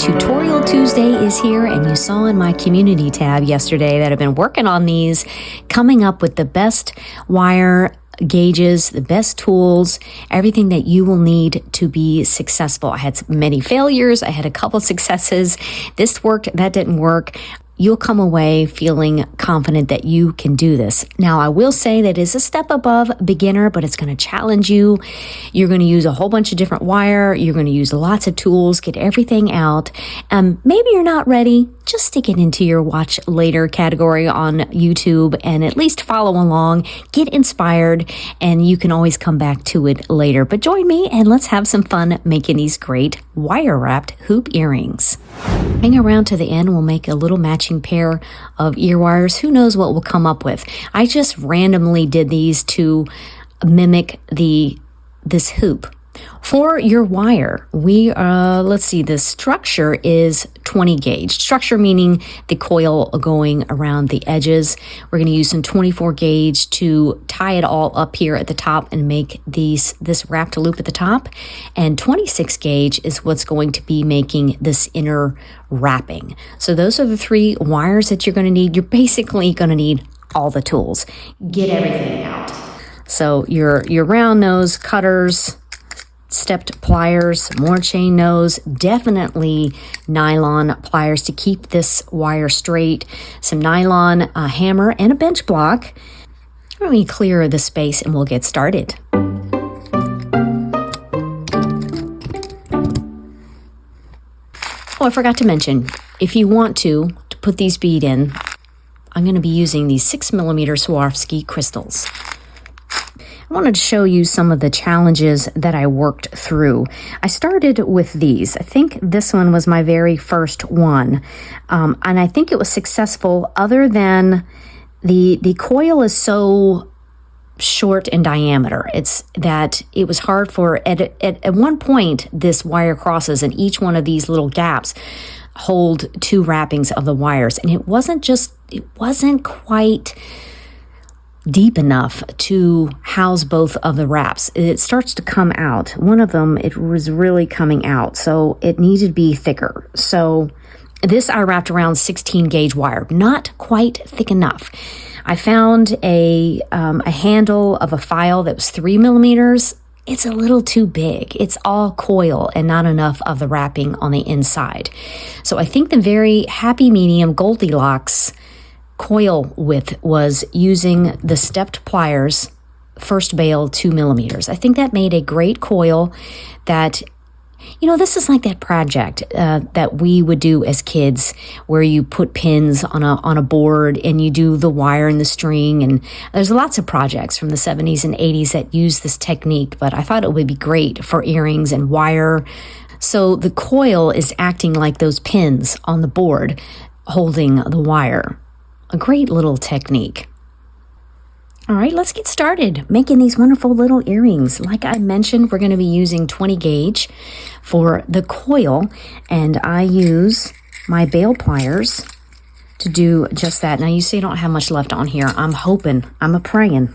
Tutorial Tuesday is here, and you saw in my community tab yesterday that I've been working on these, coming up with the best wire gauges, the best tools, everything that you will need to be successful. I had many failures. I had a couple successes. This worked, that didn't work. You'll come away feeling confident that you can do this. Now, I will say that it is a step above beginner, but it's going to challenge you. You're going to use a whole bunch of different wire. You're going to use lots of tools, get everything out. Maybe you're not ready. Just stick it into your watch later category on YouTube and at least follow along, get inspired, and you can always come back to it later. But join me and let's have some fun making these great wire wrapped hoop earrings. Hang around to the end. We'll make a little matching pair of ear wires. Who knows what we'll come up with? I just randomly did these to mimic this hoop. For your wire, let's see, the structure is 20 gauge. Structure meaning the coil going around the edges. We're going to use some 24 gauge to tie it all up here at the top and make this wrapped loop at the top. And 26 gauge is what's going to be making this inner wrapping. So those are the three wires that you're going to need. You're basically going to need all the tools. Get everything out. So your round nose cutters, stepped pliers, more chain nose, definitely nylon pliers to keep this wire straight, some nylon hammer, and a bench block. Let me clear the space and we'll get started. Oh, I forgot to mention, if you want to put these bead in, I'm going to be using these 6mm Swarovski crystals. I wanted to show you some of the challenges that I worked through. I started with these. I think this one was my very first one. And I think it was successful other than the coil is so short in diameter. It's that it was hard for, at one point, this wire crosses and each one of these little gaps hold two wrappings of the wires. And it wasn't quite deep enough to house both of the wraps. It starts to come out. One of them, it was really coming out, so it needed to be thicker. So this I wrapped around 16 gauge wire, not quite thick enough. I found a handle of a file that was 3mm. It's a little too big. It's all coil and not enough of the wrapping on the inside. So I think the very happy medium Goldilocks coil width was using the stepped pliers, first bail 2mm. I think that made a great coil that, this is like that project that we would do as kids where you put pins on a board and you do the wire and the string. And there's lots of projects from the 70s and 80s that use this technique, but I thought it would be great for earrings and wire. So the coil is acting like those pins on the board holding the wire. A great little technique. All right, let's get started making these wonderful little earrings. Like I mentioned, we're going to be using 20 gauge for the coil, and I use my bail pliers to do just that. Now, you see I don't have much left on here. I'm hoping, I'm a-praying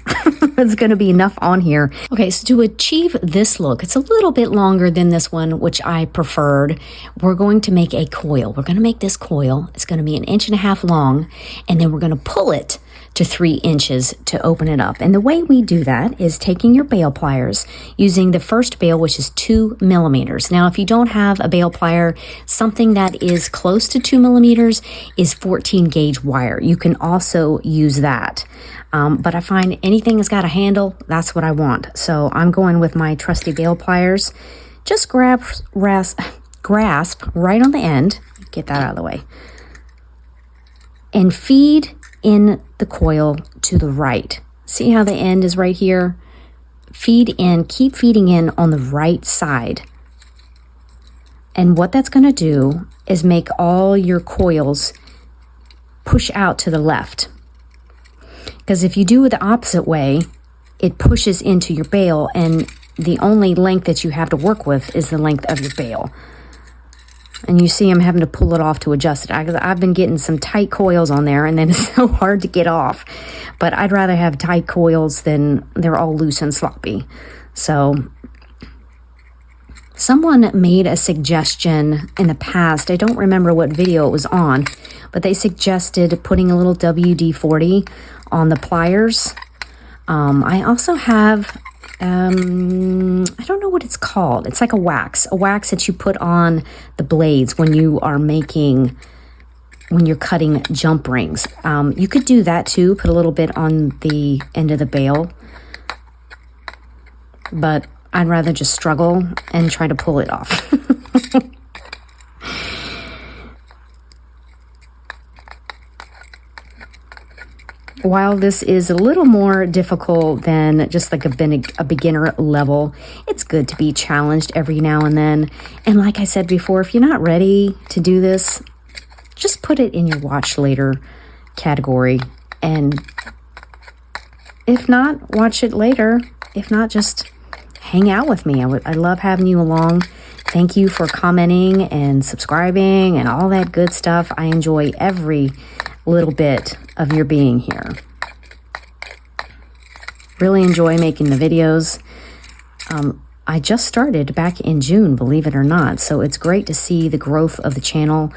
it's going to be enough on here. Okay, so to achieve this look, it's a little bit longer than this one, which I preferred. We're going to make a coil. We're going to make this coil. It's going to be 1.5 inches long, and then we're going to pull it to 3 inches to open it up. And the way we do that is taking your bail pliers, using the first bail, which is 2mm. Now, if you don't have a bail plier, something that is close to 2mm is 14 gauge wire. You can also use that. But I find anything that's got a handle, that's what I want. So I'm going with my trusty bail pliers. Just grasp right on the end. Get that out of the way. And feed in the coil to the right. See how the end is right here? Feed in, keep feeding in on the right side. And what that's going to do is make all your coils push out to the left. Because if you do it the opposite way, it pushes into your bail, and the only length that you have to work with is the length of your bail. And you see I'm having to pull it off to adjust it. I've been getting some tight coils on there, and then it's so hard to get off. But I'd rather have tight coils than they're all loose and sloppy. So Someone made a suggestion in the past. I don't remember what video it was on, but they suggested putting a little WD-40 on the pliers. I also have, I don't know what it's called. It's like a wax that you put on the blades when you are when you're cutting jump rings. You could do that too, put a little bit on the end of the bail, but I'd rather just struggle and try to pull it off. While this is a little more difficult than just like a beginner level, it's good to be challenged every now and then. And like I said before, if you're not ready to do this, just put it in your watch later category. And if not, watch it later. If not, just hang out with me. I love having you along. Thank you for commenting and subscribing and all that good stuff. I enjoy every little bit of your being here. Really enjoy making the videos. I just started back in June, believe it or not, so it's great to see the growth of the channel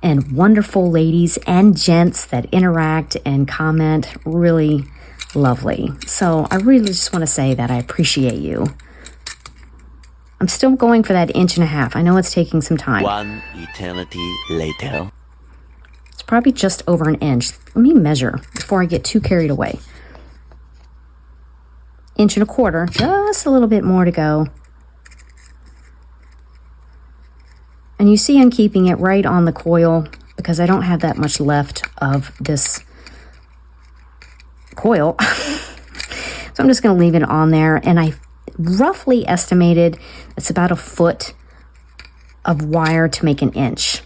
and wonderful ladies and gents that interact and comment. Really lovely. So I really just want to say that I appreciate you. I'm still going for that 1.5 inches. I know it's taking some time. 1 eternity later. It's probably just over 1 inch. Let me measure before I get too carried away. 1.25 inches, just a little bit more to go. And you see I'm keeping it right on the coil because I don't have that much left of this coil. So I'm just going to leave it on there. And I roughly estimated it's about 1 foot of wire to make 1 inch.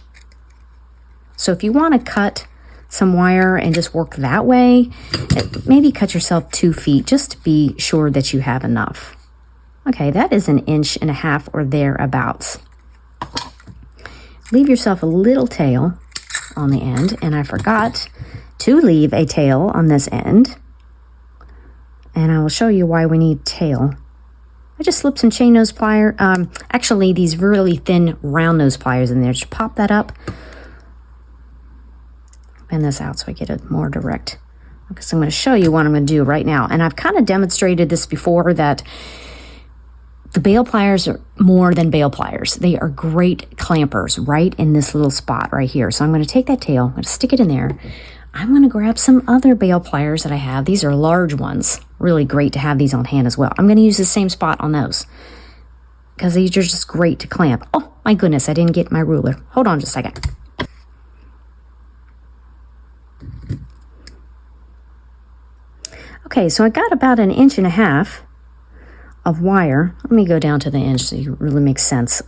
So if you want to cut some wire and just work that way, maybe cut yourself 2 feet just to be sure that you have enough. Okay, that is 1.5 inches or thereabouts. Leave yourself a little tail on the end, and I forgot to leave a tail on this end. And I will show you why we need tail. I just slipped some chain nose plier, actually these really thin round nose pliers in there. Just pop that up. Bend this out so I get it more direct. Because I'm going to show you what I'm going to do right now. And I've kind of demonstrated this before, that the bail pliers are more than bail pliers. They are great clampers right in this little spot right here. So I'm going to take that tail, I'm going to stick it in there. I'm going to grab some other bail pliers that I have. These are large ones. Really great to have these on hand as well. I'm going to use the same spot on those because these are just great to clamp. Oh my goodness, I didn't get my ruler. Hold on just a second. Okay, so I got about 1.5 inches of wire. Let me go down to the inch so it really makes sense.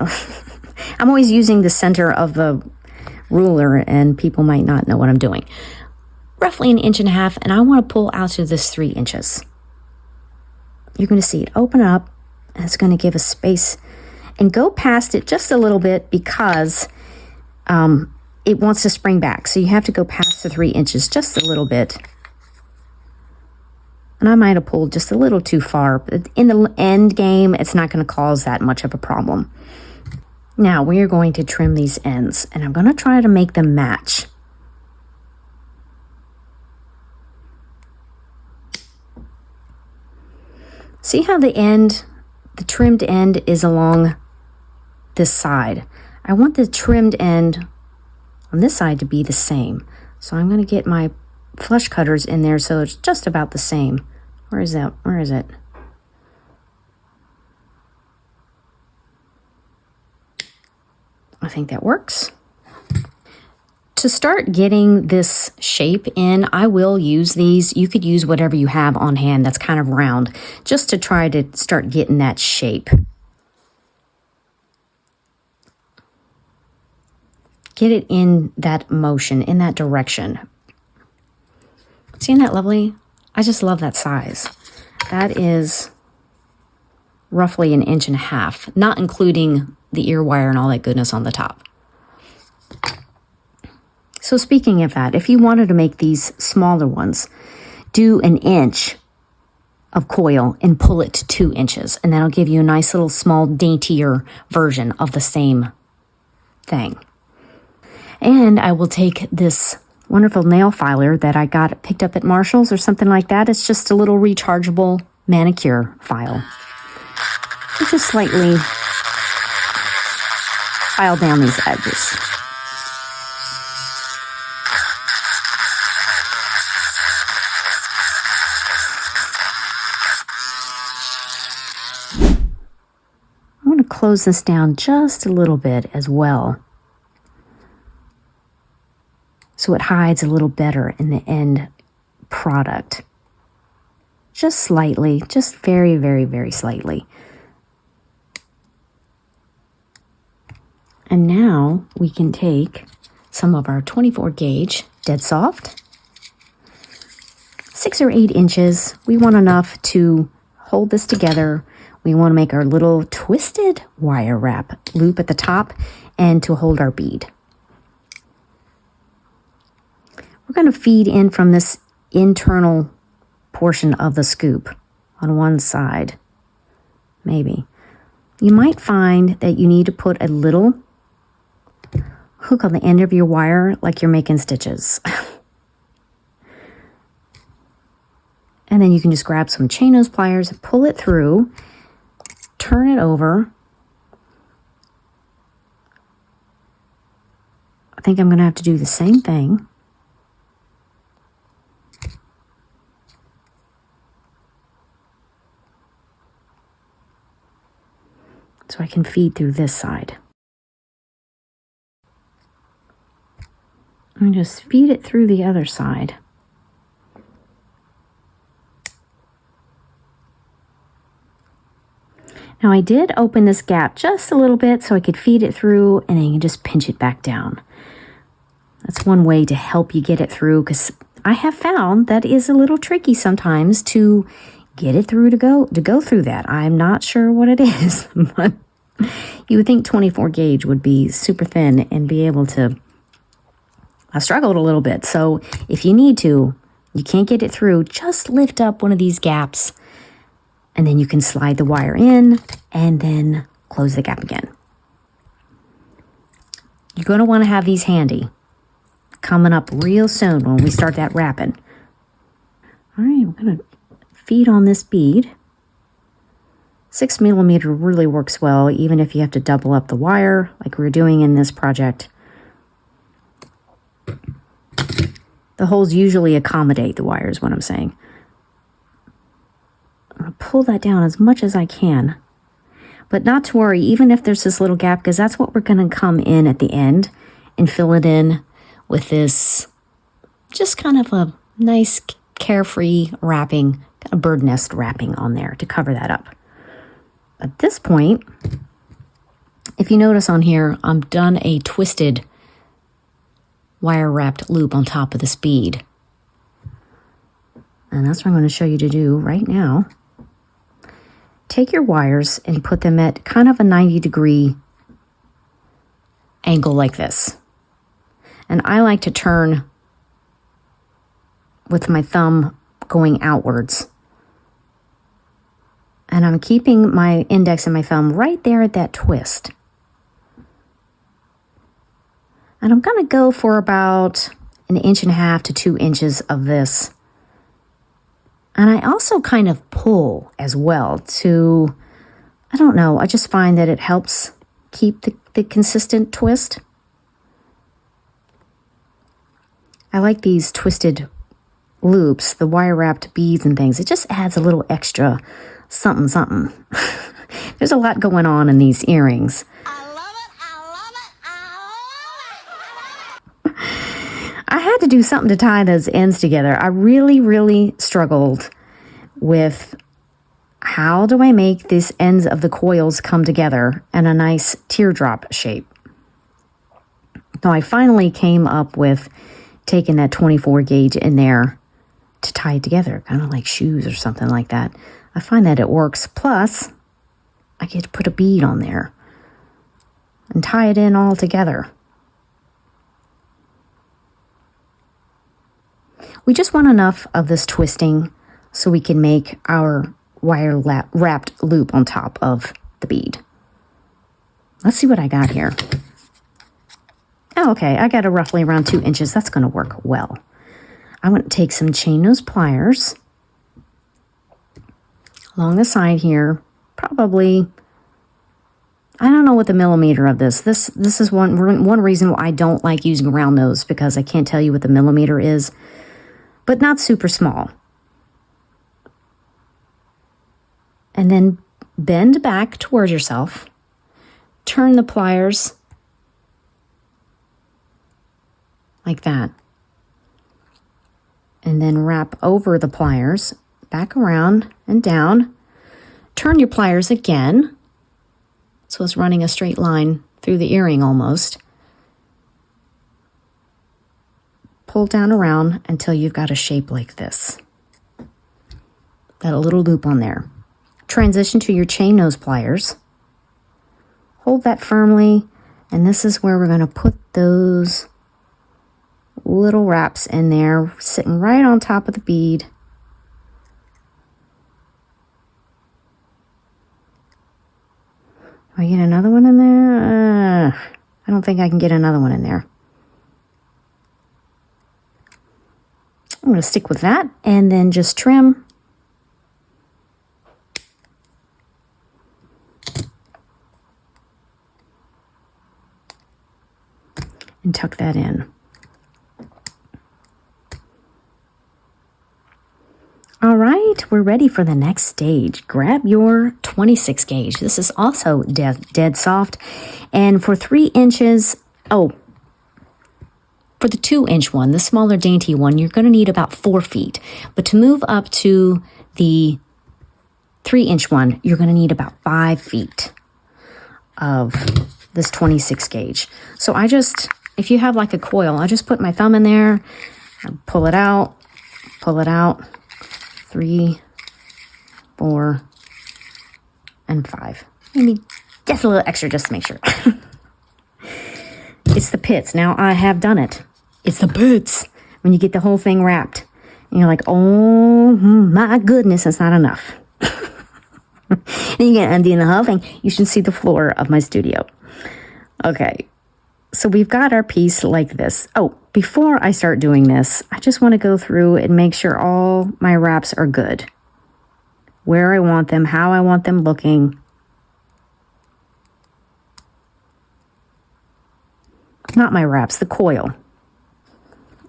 I'm always using the center of the ruler and people might not know what I'm doing. Roughly 1.5 inches, and I want to pull out to this 3 inches. You're going to see it open up, and it's going to give a space and go past it just a little bit because it wants to spring back. So you have to go past the 3 inches just a little bit. And I might have pulled just a little too far, but in the end game, it's not going to cause that much of a problem. Now we are going to trim these ends, and I'm going to try to make them match. See how the trimmed end is along this side. I want the trimmed end on this side to be the same. So I'm going to get my flush cutters in there so it's just about the same. Where is that? Where is it? I think that works. To start getting this shape in, I will use these. You could use whatever you have on hand that's kind of round, just to try to start getting that shape. Get it in that motion, in that direction. See, isn't that lovely? I just love that size. That is roughly 1.5 inches, not including the ear wire and all that goodness on the top. So speaking of that, if you wanted to make these smaller ones, do 1 inch of coil and pull it to 2 inches. And that'll give you a nice little small daintier version of the same thing. And I will take this wonderful nail filer that I picked up at Marshall's or something like that. It's just a little rechargeable manicure file. Just slightly file down these edges. I'm going to close this down just a little bit as well, so it hides a little better in the end product. Just slightly, just very, very, very slightly. And now we can take some of our 24 gauge dead soft, 6 or 8 inches. We want enough to hold this together. We want to make our little twisted wire wrap loop at the top and to hold our bead. We're going to feed in from this internal portion of the scoop on one side, maybe. You might find that you need to put a little hook on the end of your wire like you're making stitches. And then you can just grab some chain nose pliers and pull it through, turn it over. I think I'm going to have to do the same thing. So I can feed through this side. And just feed it through the other side. Now I did open this gap just a little bit so I could feed it through, and then you can just pinch it back down. That's one way to help you get it through, because I have found that is a little tricky sometimes to get it through to go through that. I'm not sure what it is, but you would think 24 gauge would be super thin and be able to. I struggled a little bit, so if you need to, you can't get it through, just lift up one of these gaps, and then you can slide the wire in and then close the gap again. You're going to want to have these handy coming up real soon when we start that wrapping. All right, we're going to feed on this bead. 6 millimeter really works well, even if you have to double up the wire like we're doing in this project. The holes usually accommodate the wire is what I'm saying. I'm going to pull that down as much as I can. But not to worry, even if there's this little gap, because that's what we're going to come in at the end and fill it in with this just kind of a nice carefree wrapping, kind of bird nest wrapping on there to cover that up. At this point, if you notice on here, I'm done a twisted wire wrapped loop on top of this bead. And that's what I'm going to show you to do right now. Take your wires and put them at kind of a 90-degree angle like this. And I like to turn with my thumb going outwards. And I'm keeping my index and my thumb right there at that twist. And I'm going to go for about 1.5 to 2 inches of this. And I also kind of pull as well to, I don't know, I just find that it helps keep the consistent twist. I like these twisted loops, the wire wrapped beads and things. It just adds a little extra something, something. There's a lot going on in these earrings. I had to do something to tie those ends together. I really, really struggled with how do I make these ends of the coils come together in a nice teardrop shape. So I finally came up with taking that 24 gauge in there to tie it together, kind of like shoes or something like that. I find that it works. Plus, I get to put a bead on there and tie it in all together. We just want enough of this twisting so we can make our wire wrapped loop on top of the bead. Let's see what I got here. Oh, okay, I got a roughly around 2 inches. That's going to work well. I'm going to take some chain nose pliers along the side here, probably, I don't know what the millimeter of this. This is one reason why I don't like using a round nose, because I can't tell you what the millimeter is, but not super small. And then bend back towards yourself, turn the pliers like that, and then wrap over the pliers, back around and down. Turn your pliers again, so it's running a straight line through the earring almost. Pull down around until you've got a shape like this. Got a little loop on there. Transition to your chain nose pliers. Hold that firmly, and this is where we're going to put those little wraps in there, sitting right on top of the bead. Do I get another one in there? I don't think I can get another one in there. I'm going to stick with that and then just trim. And tuck that in. All right, we're ready for the next stage. Grab your 26 gauge. This is also dead soft. And for 3 inches, for the 2-inch one, the smaller dainty one, you're going to need about 4 feet. But to move up to the 3-inch one, you're going to need about 5 feet of this 26 gauge. So if you have like a coil, I just put my thumb in there, pull it out, 3, 4, and 5. Maybe just a little extra just to make sure. It's the pits. Now I have done it. It's the pits. When you get the whole thing wrapped, and you're like, oh my goodness, that's not enough. And you get empty in the whole thing. You should see the floor of my studio. Okay. So we've got our piece like this. Oh, before I start doing this, I just want to go through and make sure all my wraps are good. Where I want them, how I want them looking. Not my wraps, the coil.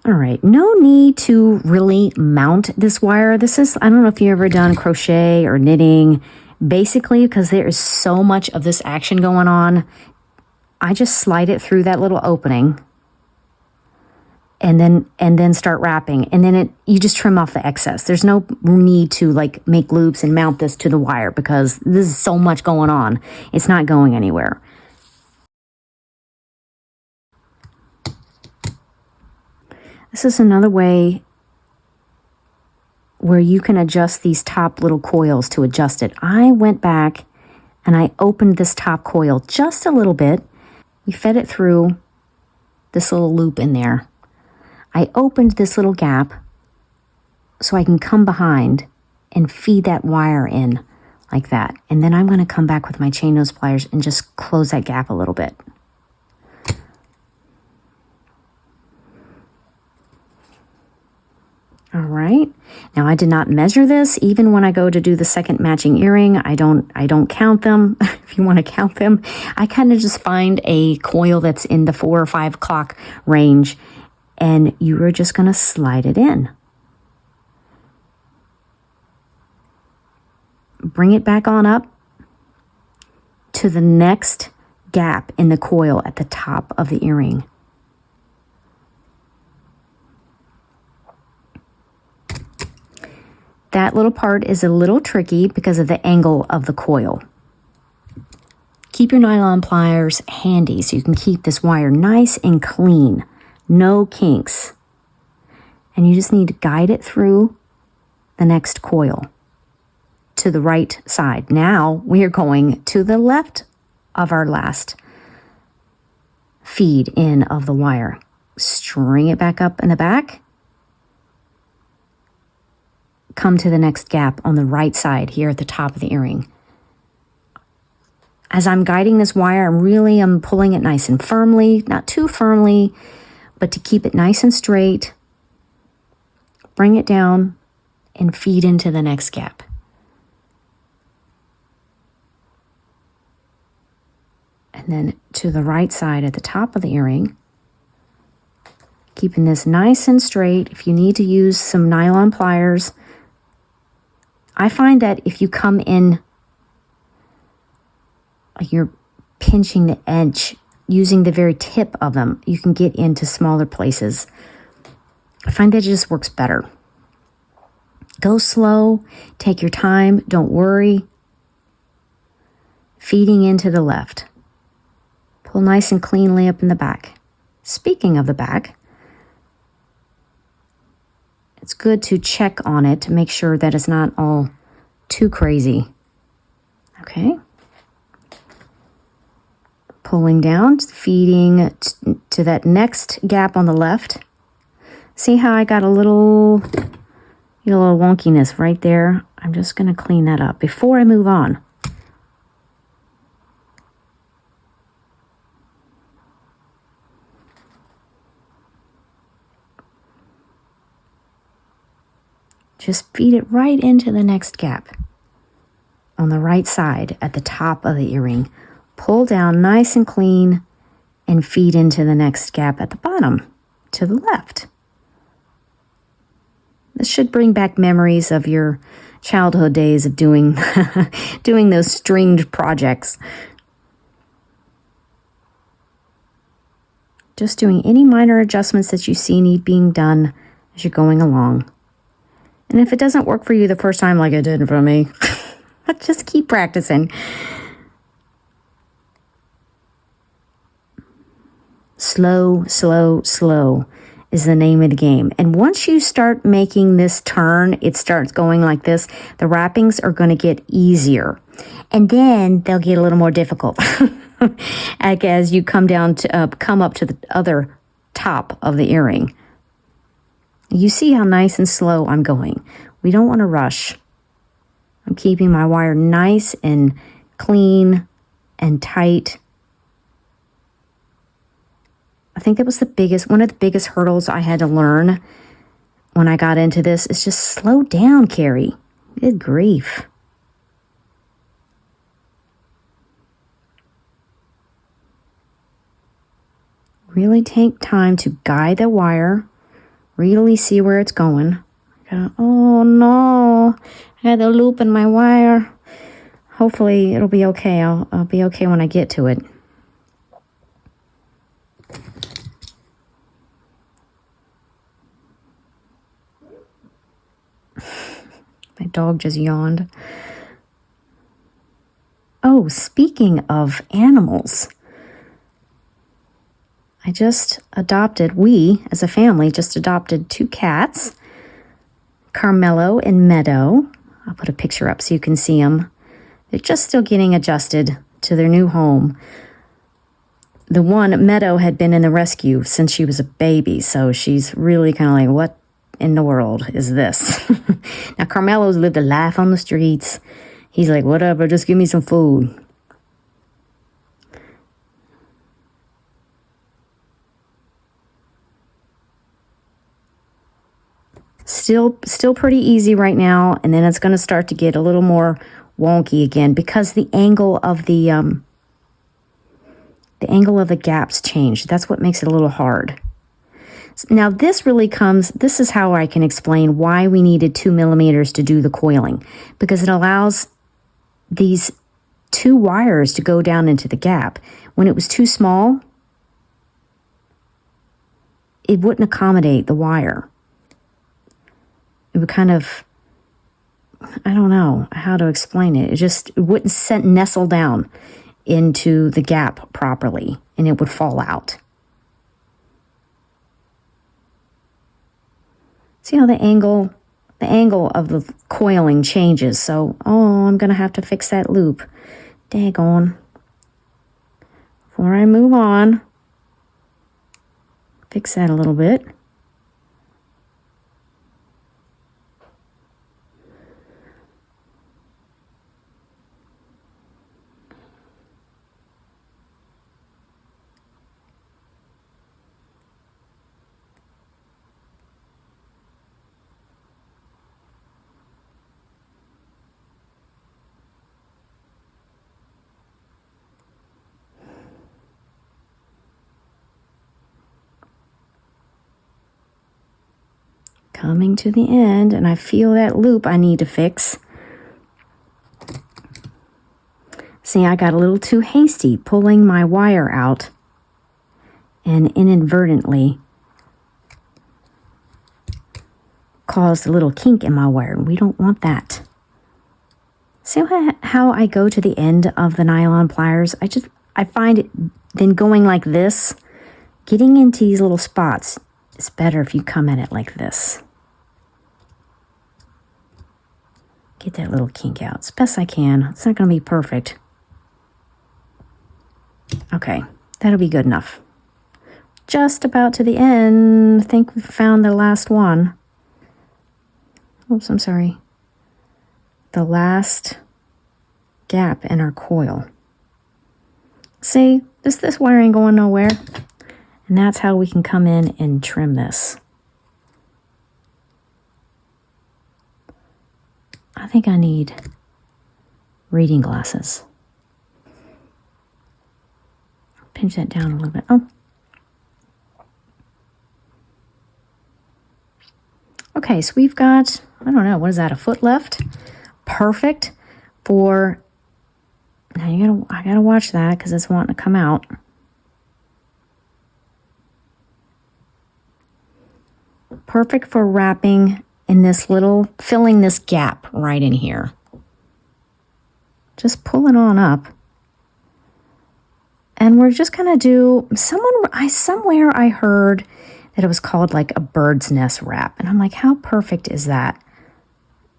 All right, no need to really mount this wire. This is, I don't know if you've ever done crochet or knitting. Basically, because there is so much of this action going on, I just slide it through that little opening and then start wrapping. And then you just trim off the excess. There's no need to like make loops and mount this to the wire because this is so much going on. It's not going anywhere. This is another way where you can adjust these top little coils to adjust it. I went back and I opened this top coil just a little bit. We fed it through this little loop in there. I opened this little gap so I can come behind and feed that wire in like that. And then I'm going to come back with my chain nose pliers and just close that gap a little bit. All right. Now I did not measure this. Even when I go to do the second matching earring, I don't count them. If you want to count them, I kind of just find a coil that's in the 4 or 5 o'clock range, and you are just going to slide it in. Bring it back on up to the next gap in the coil at the top of the earring. That little part is a little tricky because of the angle of the coil. Keep your nylon pliers handy so you can keep this wire nice and clean. No kinks. And you just need to guide it through the next coil to the right side. Now we are going to the left of our last feed in of the wire. String it back up in the back. come to the next gap on the right side here at the top of the earring. As I'm guiding this wire, I'm pulling it nice and firmly, not too firmly, but to keep it nice and straight. Bring it down and feed into the next gap. And then to the right side at the top of the earring, keeping this nice and straight. If you need to use some nylon pliers, I find that if you come in, like you're pinching the edge, using the very tip of them, you can get into smaller places. I find that it just works better. Go slow, take your time, don't worry. Feeding into the left. Pull nice and cleanly up in the back. Speaking of the back, it's good to check on it to make sure that it's not all too crazy. Okay. Pulling down, feeding to that next gap on the left. See how I got a little wonkiness right there? I'm just going to clean that up before I move on. Just feed it right into the next gap on the right side at the top of the earring. Pull down nice and clean and feed into the next gap at the bottom to the left. This should bring back memories of your childhood days of doing those stringed projects. Just doing any minor adjustments that you see need being done as you're going along. And if it doesn't work for you the first time like it did for me, just keep practicing. Slow, slow, slow is the name of the game. And once you start making this turn, it starts going like this, the wrappings are going to get easier. And then they'll get a little more difficult as you come up to the other top of the earring. You see how nice and slow I'm going. We don't want to rush. I'm keeping my wire nice and clean and tight. I think that was one of the biggest hurdles I had to learn when I got into this is just slow down, Carrie. Good grief. Really take time to guide the wire. Really see where it's going. Oh no, I got the loop in my wire. Hopefully it'll be okay. I'll be okay when I get to it. My dog just yawned. Oh, speaking of animals, we as a family just adopted 2 cats, Carmelo and Meadow. I'll put a picture up so you can see them. They're just still getting adjusted to their new home. The one, Meadow, had been in the rescue since she was a baby, so she's really kind of like, what in the world is this? Now, Carmelo's lived a life on the streets. He's like, whatever, just give me some food. Still pretty easy right now, and then it's going to start to get a little more wonky again because the angle of the gaps changed. That's what makes it a little hard. Now this is how I can explain why we needed 2 millimeters to do the coiling, because it allows these 2 wires to go down into the gap. When it was too small, it wouldn't accommodate the wire. It would kind of, I don't know how to explain it. It wouldn't nestle down into the gap properly, and it would fall out. See how the angle of the coiling changes. So, I'm going to have to fix that loop. Daggone. Before I move on, fix that a little bit. coming to the end, and I feel that loop I need to fix. See, I got a little too hasty pulling my wire out and inadvertently caused a little kink in my wire. We don't want that. See how I go to the end of the nylon pliers? I find it then going like this, getting into these little spots, it's better if you come at it like this. Get that little kink out as best I can. It's not going to be perfect. Okay, that'll be good enough. Just about to the end. I think we found the last one. Oops, I'm sorry. The last gap in our coil. See, this wire ain't going nowhere. And that's how we can come in and trim this. I think I need reading glasses. Pinch that down a little bit. Oh. Okay, so we've got, I don't know, what is that, a foot left? Perfect for, now I gotta watch that because it's wanting to come out. Perfect for wrapping in this little, filling this gap right in here. Just pull it on up. And we're just gonna do, somewhere I heard that it was called like a bird's nest wrap. And I'm like, how perfect is that?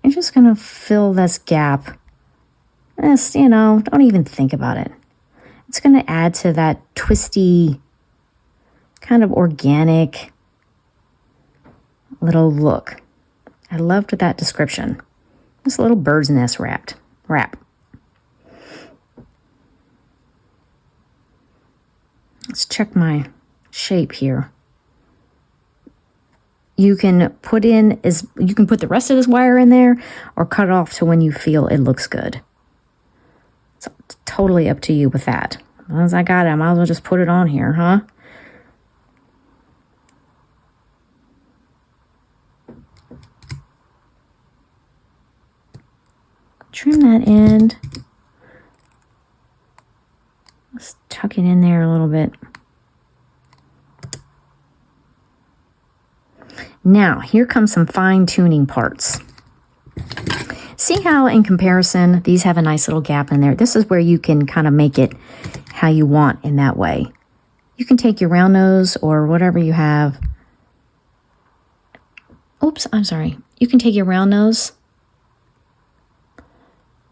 You're just gonna fill this gap. Just, don't even think about it. It's gonna add to that twisty, kind of organic little look. I loved that description. This little bird's nest wrap. Let's check my shape here. You can put the rest of this wire in there or cut it off to when you feel it looks good. It's totally up to you with that. As long as I got it, I might as well just put it on here, huh? Trim that end. Let's tuck it in there a little bit. Now, here comes some fine-tuning parts. See how, in comparison, these have a nice little gap in there? This is where you can kind of make it how you want in that way. You can take your round nose or whatever you have. Oops, I'm sorry. You can take your round nose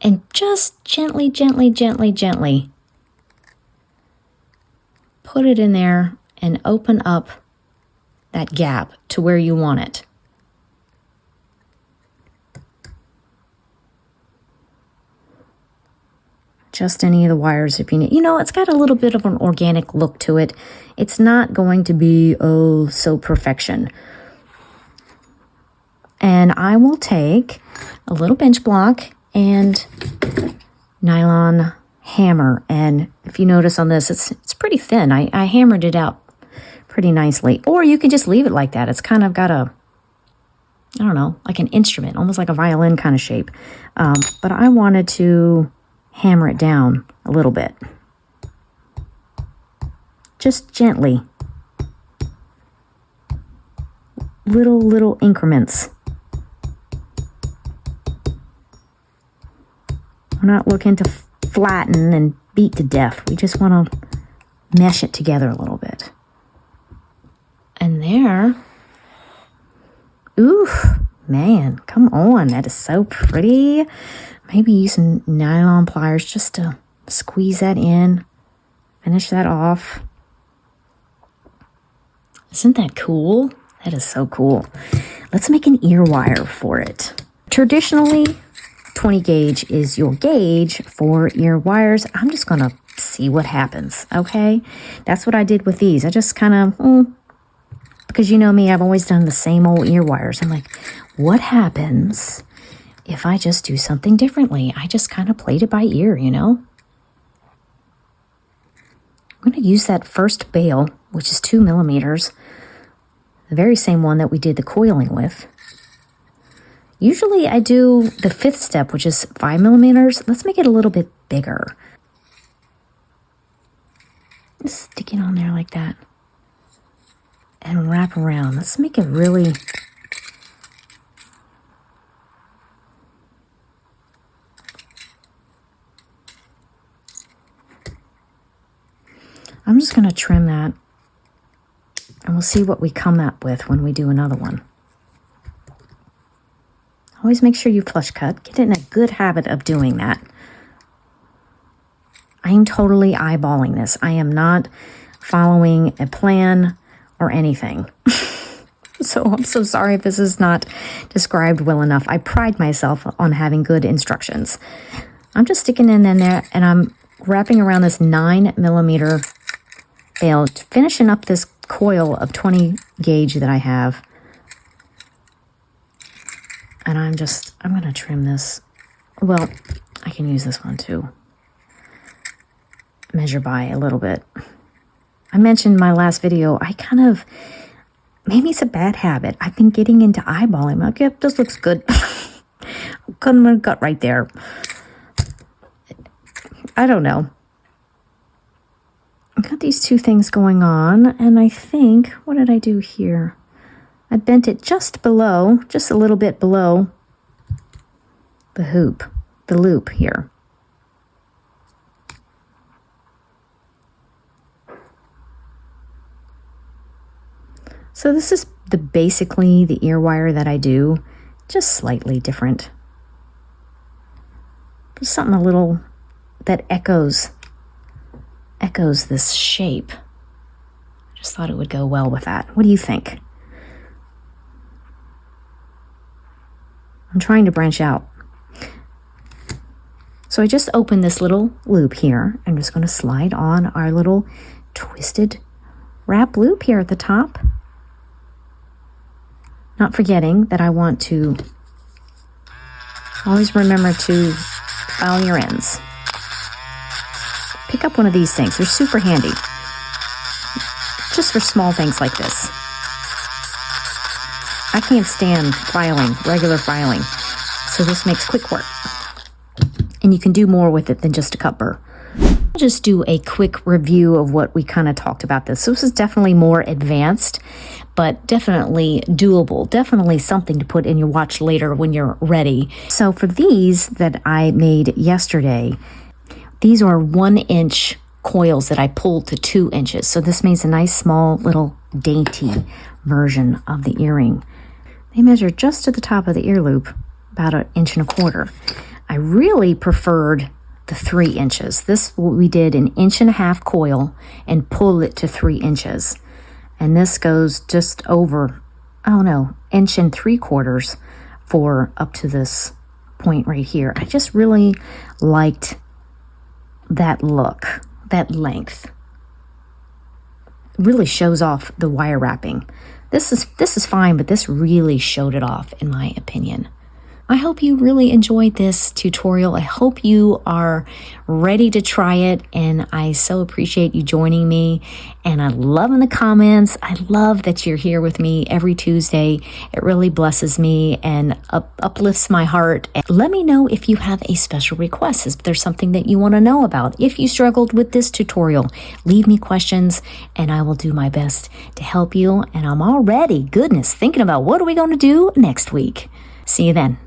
and just gently put it in there and open up that gap to where you want it. Just any of the wires if you need. It's got a little bit of an organic look to it. It's not going to be, oh, so perfection. And I will take a little bench block and nylon hammer. And if you notice on this, it's pretty thin. I hammered it out pretty nicely. Or you can just leave it like that. It's kind of got a, I don't know, like an instrument, almost like a violin kind of shape. But I wanted to hammer it down a little bit. Just gently. Little increments. We're not looking to flatten and beat to death. We just want to mesh it together a little bit. And there. Ooh, man, come on. That is so pretty. Maybe use some nylon pliers just to squeeze that in. Finish that off. Isn't that cool? That is so cool. Let's make an ear wire for it. Traditionally, 20 gauge is your gauge for ear wires. I'm just going to see what happens, okay? That's what I did with these. I just kind of, because you know me, I've always done the same old ear wires. I'm like, what happens if I just do something differently? I just kind of played it by ear, I'm going to use that first bail, which is 2 millimeters, the very same one that we did the coiling with. Usually I do the 5th step, which is 5 millimeters. Let's make it a little bit bigger. Just stick it on there like that. And wrap around. Let's make it really... I'm just going to trim that, and we'll see what we come up with when we do another one. Always make sure you flush cut. Get in a good habit of doing that. I am totally eyeballing this. I am not following a plan or anything. So I'm so sorry if this is not described well enough. I pride myself on having good instructions. I'm just sticking in there, and I'm wrapping around this 9 millimeter bail, finishing up this coil of 20 gauge that I have. And I'm going to trim this. Well, I can use this one too. Measure by a little bit. I mentioned in my last video, maybe it's a bad habit. I've been getting into eyeballing. I'm like, yep, this looks good. Cutting my gut right there. I don't know. I've got these two things going on, and I think, what did I do here? I bent it just below, just a little bit below the loop here. So this is basically the ear wire that I do, just slightly different. Just something a little that echoes this shape. I just thought it would go well with that. What do you think? I'm trying to branch out. So I just opened this little loop here. I'm just going to slide on our little twisted wrap loop here at the top. Not forgetting that I want to always remember to file your ends. Pick up one of these things. They're super handy. Just for small things like this. I can't stand regular filing. So this makes quick work. And you can do more with it than just a cut burr. I'll just do a quick review of what we kind of talked about this. So this is definitely more advanced, but definitely doable. Definitely something to put in your watch later when you're ready. So for these that I made yesterday, these are 1-inch coils that I pulled to 2 inches. So this makes a nice small little dainty version of the earring. They measure just to the top of the ear loop, about 1.25 inches. I really preferred the 3 inches. This we did 1.5 inch coil and pulled it to 3 inches. And this goes just over, 1.75 inches for up to this point right here. I just really liked that look, that length. Really shows off the wire wrapping. This is fine, but this really showed it off in my opinion. I hope you really enjoyed this tutorial. I hope you are ready to try it, and I so appreciate you joining me. And I love in the comments. I love that you're here with me every Tuesday. It really blesses me and uplifts my heart. And let me know if you have a special request. If there's something that you want to know about. If you struggled with this tutorial, leave me questions and I will do my best to help you. And I'm already, thinking about what are we going to do next week. See you then.